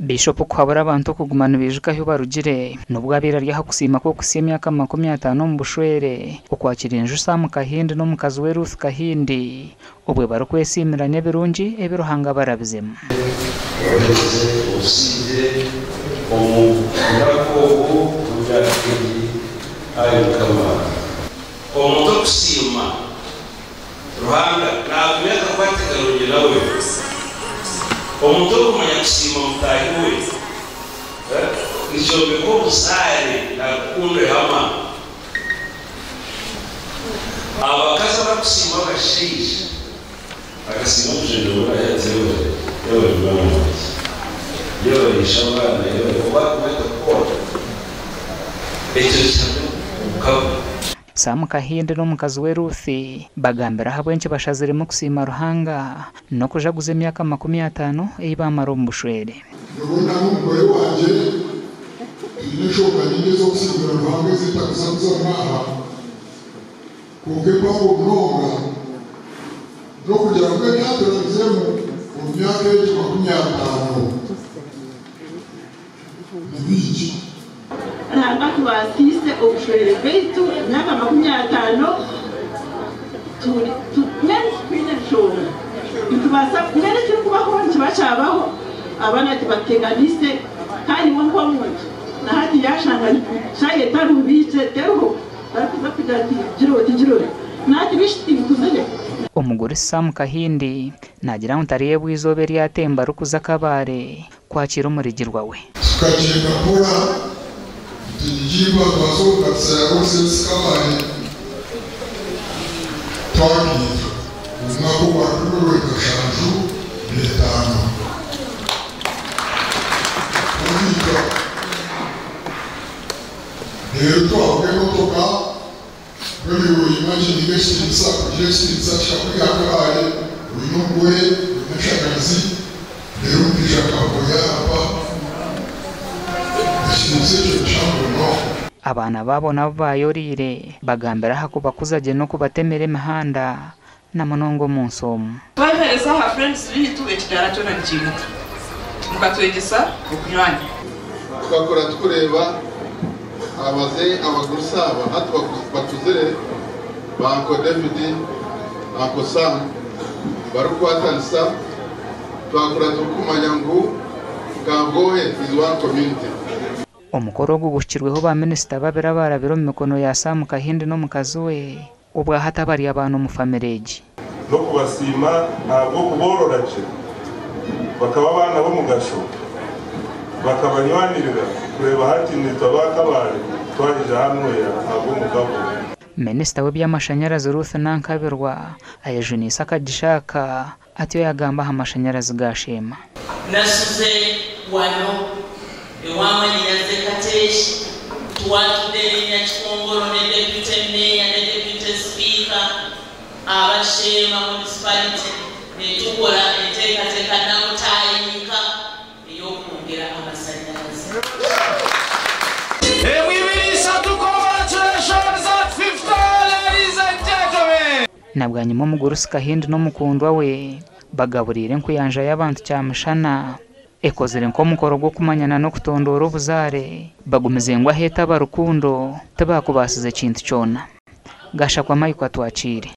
Bishop kwabura abantu kugumana bijuka aho barugire nubwo abira ryaha kusima ko kusiya myaka 50 mu bushwere ukwakira Sam Kahindi no mukazi we Ruth Kahindi ubwe barokwesimira birungi ebiruhanga barabizema omuntu kusima ruhanga nakumeka kwategalonye nawe omuntu kumanya kusima mutahi we nijombe ko busare nakunde hama abakaza bakusima bashisha agasima kujendo yazewe yewe mama yewe shabana yewe wakwenda ko Sam Kahindi no mukazi we Ruth bagambira habwenche bashaziremo kusima ruhanga no kujaguza emyaka 50 eyibamara mu bushwere. Ndabona n'umugore wanje nishoka nigezo kusimira ruhanga zitakusanza mwaha kuke kwa ubunonga no kugira ngo yaturabizemo mu myaka y'50 nibiki ntabwo tubasise ubushorere bw'itu myaka 50 turi twinashora tubasa mwene cyo kubaho kibacabaho abana tibateganise kandi wo nkomuje na hati yashanganye shaye tarubitse teho barakuza kujati jiro nati bishiti kuzele Umugore Sam Kahindi nagira ntariye bwizobe ryatemba rukuza kabare kwakira umurigirwa we tukagenda pora Igiba basohoka sayarose sikabane twagi umwako waruro gashanju letano Oniga Nerto abeno toka Rero imagine igesti chakuri akabare uyungwe umeshakazi rero ndishakaboya apa Abana babo nabo bayorire bagambira hakuba kuzaje no kubatemere imihanda na monongo mu nsomo twahereza ha friends bitu ekidara cyo na kintu mukatwegesa okunyanya twakora tukureba abaze abagurusaba hatu bakuzere banko David banko Sam barukwatanisa twakora tukumanya ngo Gambohe is one community Omukoro gugukirweho ba minister babera barabiro mu mikono ya Sam Kahindi no mukazi we ubwa hatabari abantu mu famileji no kubasima ntabwo kubororaje bakaba abana bo mu gasho bakabanywanirira kureba hatinitwa bakabare twagije hamwe ya ntabwo mugabo Minister w'byamashanyarazi Ruth Nankabirwa ayejunisa akagishaka atiyo yagamba amashanyarazi gashema nasuze wano ewama nyaze kateshi tuwatude nyakongoro ne deputy mayor ne deputy speaker abashema municipality ne tukola enteekateeka namutayinka ey'okwongera amasanyalaze nabwanyuma umugore Kahindi no mukundwa we bagaburire nkuyanja y'abantu cyamushana ekozere nko mukoro gwo kumanyana no kutondora ubuzare bagumize ngo aheta barukundo tabakubasize kintu cyona gasha kwa mayiko atwacire